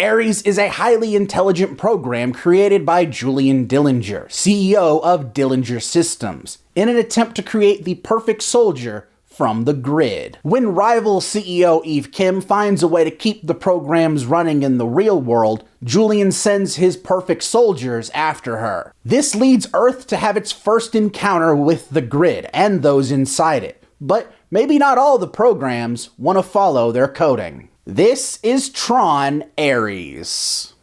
Ares is a highly intelligent program created by Julian Dillinger, CEO of Dillinger Systems, in an attempt to create the perfect soldier from the grid. When rival CEO Eve Kim finds a way to keep the programs running in the real world, Julian sends his perfect soldiers after her. This leads Earth to have its first encounter with the grid and those inside it, but maybe not all the programs want to follow their coding. This is TRON Ares.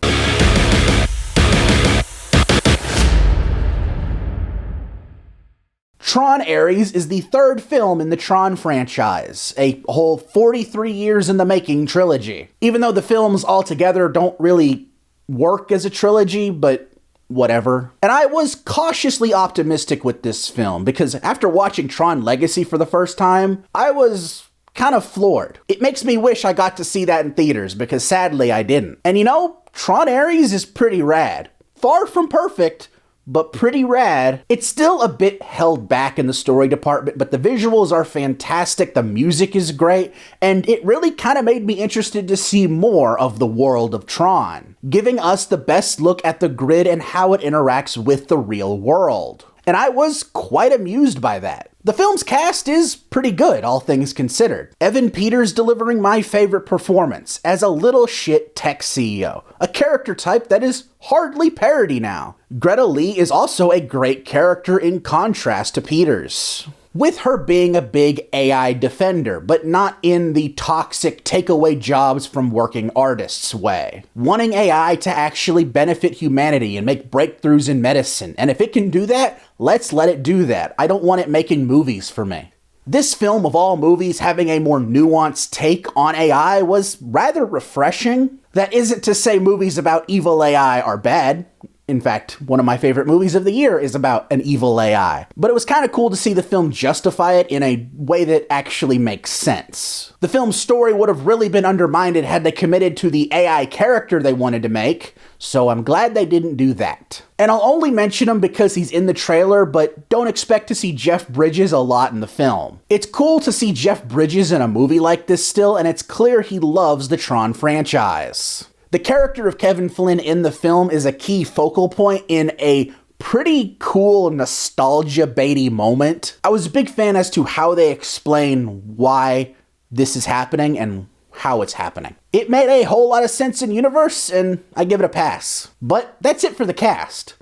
TRON Ares is the third film in the TRON franchise, a whole 43 years in the making trilogy. Even though the films altogether don't really work as a trilogy, but whatever. And I was cautiously optimistic with this film, because after watching TRON Legacy for the first time, I was kind of floored. It makes me wish I got to see that in theaters, because sadly I didn't. And you know, TRON Ares is pretty rad. Far from perfect, but pretty rad. It's still a bit held back in the story department, but the visuals are fantastic, the music is great, and it really kind of made me interested to see more of the world of TRON, giving us the best look at the grid and how it interacts with the real world. And I was quite amused by that. The film's cast is pretty good, all things considered. Evan Peters delivering my favorite performance as a little shit tech CEO, a character type that is hardly parody now. Greta Lee is also a great character in contrast to Peters, with her being a big AI defender, but not in the toxic take away jobs from working artists way. Wanting AI to actually benefit humanity and make breakthroughs in medicine, and if it can do that, let's let it do that. I don't want it making movies for me. This film, of all movies, having a more nuanced take on AI was rather refreshing. That isn't to say movies about evil AI are bad. In fact, one of my favorite movies of the year is about an evil AI. But it was kind of cool to see the film justify it in a way that actually makes sense. The film's story would have really been undermined had they committed to the AI character they wanted to make, so I'm glad they didn't do that. And I'll only mention him because he's in the trailer, but don't expect to see Jeff Bridges a lot in the film. It's cool to see Jeff Bridges in a movie like this still, and it's clear he loves the TRON franchise. The character of Kevin Flynn in the film is a key focal point in a pretty cool nostalgia-baity moment. I was a big fan as to how they explain why this is happening and how it's happening. It made a whole lot of sense in universe, and I give it a pass. But that's it for the cast.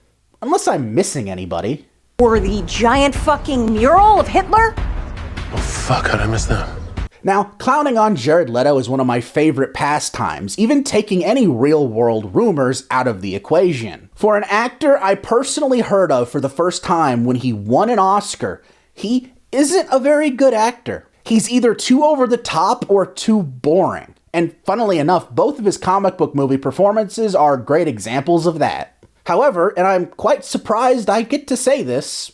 Unless I'm missing anybody. Or the giant fucking mural of Hitler? Oh fuck, how'd I miss that? Now, clowning on Jared Leto is one of my favorite pastimes, even taking any real-world rumors out of the equation. For an actor I personally heard of for the first time when he won an Oscar, he isn't a very good actor. He's either too over the top or too boring. And funnily enough, both of his comic book movie performances are great examples of that. However, and I'm quite surprised I get to say this,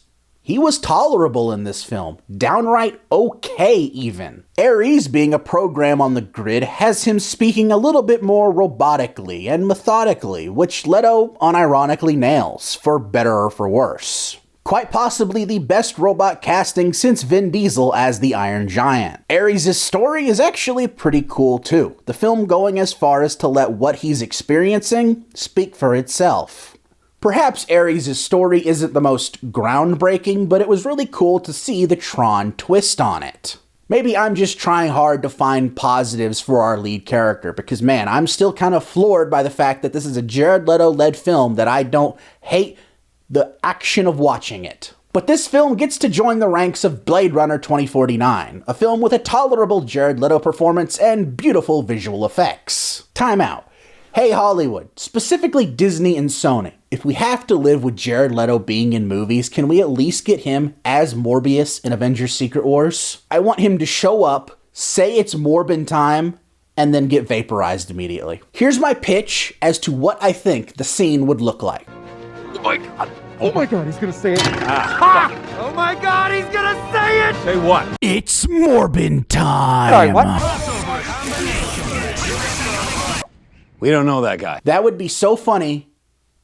he was tolerable in this film, downright okay even. Ares being a program on the grid has him speaking a little bit more robotically and methodically, which Leto unironically nails, for better or for worse. Quite possibly the best robot casting since Vin Diesel as the Iron Giant. Ares' story is actually pretty cool too, the film going as far as to let what he's experiencing speak for itself. Perhaps Ares' story isn't the most groundbreaking, but it was really cool to see the TRON twist on it. Maybe I'm just trying hard to find positives for our lead character, because man, I'm still kind of floored by the fact that this is a Jared Leto-led film that I don't hate the action of watching it. But this film gets to join the ranks of Blade Runner 2049, a film with a tolerable Jared Leto performance and beautiful visual effects. Time out. Hey Hollywood, specifically Disney and Sony, if we have to live with Jared Leto being in movies, can we at least get him as Morbius in Avengers Secret Wars? I want him to show up, say it's Morbin time, and then get vaporized immediately. Here's my pitch as to what I think the scene would look like. Oh my god. Oh my god, he's gonna say it. Oh my god, he's gonna say it! Say what? It's Morbin time! Sorry, what? We don't know that guy. That would be so funny,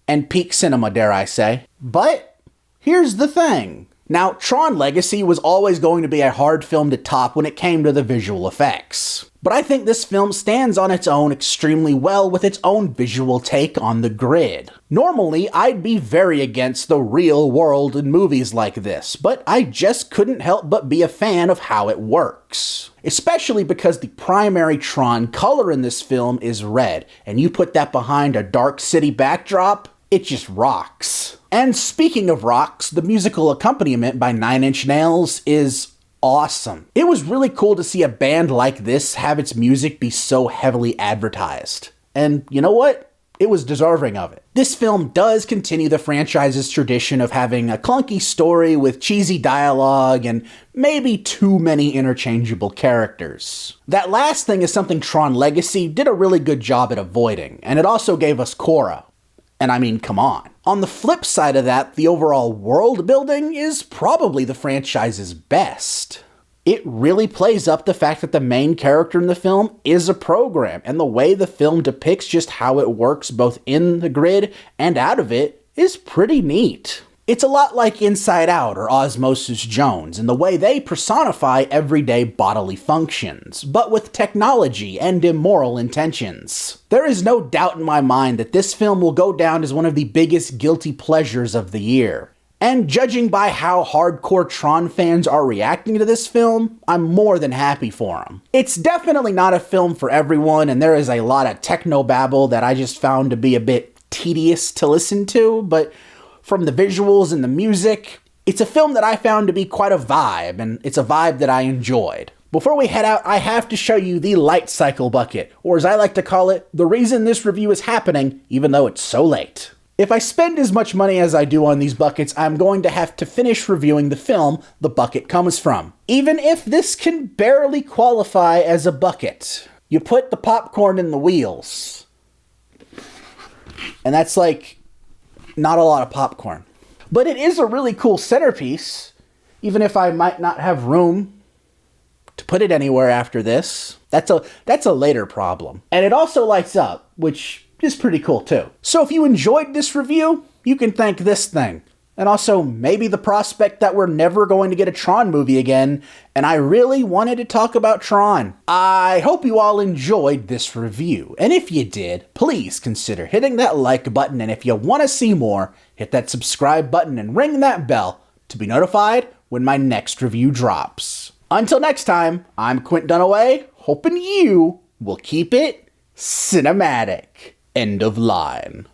and peak cinema, dare I say. But here's the thing. Now, Tron Legacy was always going to be a hard film to top when it came to the visual effects. But I think this film stands on its own extremely well with its own visual take on the grid. Normally, I'd be very against the real world in movies like this, but I just couldn't help but be a fan of how it works. Especially because the primary Tron color in this film is red, and you put that behind a dark city backdrop, it just rocks. And speaking of rocks, the musical accompaniment by Nine Inch Nails is awesome. It was really cool to see a band like this have its music be so heavily advertised. And you know what? It was deserving of it. This film does continue the franchise's tradition of having a clunky story with cheesy dialogue and maybe too many interchangeable characters. That last thing is something Tron Legacy did a really good job at avoiding, and it also gave us Korra. And I mean, come on. On the flip side of that, the overall world building is probably the franchise's best. It really plays up the fact that the main character in the film is a program, and the way the film depicts just how it works both in the grid and out of it is pretty neat. It's a lot like Inside Out or Osmosis Jones in the way they personify everyday bodily functions, but with technology and immoral intentions. There is no doubt in my mind that this film will go down as one of the biggest guilty pleasures of the year. And judging by how hardcore Tron fans are reacting to this film, I'm more than happy for them. It's definitely not a film for everyone, and there is a lot of technobabble that I just found to be a bit tedious to listen to, but from the visuals and the music, it's a film that I found to be quite a vibe, and it's a vibe that I enjoyed. Before we head out, I have to show you the light cycle bucket, or as I like to call it, the reason this review is happening, even though it's so late. If I spend as much money as I do on these buckets, I'm going to have to finish reviewing the film the bucket comes from, even if this can barely qualify as a bucket. You put the popcorn in the wheels, and that's like not a lot of popcorn. But it is a really cool centerpiece, even if I might not have room to put it anywhere after this. That's a later problem. And it also lights up, which is pretty cool too. So if you enjoyed this review, you can thank this thing. And also maybe the prospect that we're never going to get a Tron movie again, and I really wanted to talk about Tron. I hope you all enjoyed this review, and if you did, please consider hitting that like button, and if you want to see more, hit that subscribe button and ring that bell to be notified when my next review drops. Until next time, I'm Quint Dunaway, hoping you will keep it cinematic. End of line.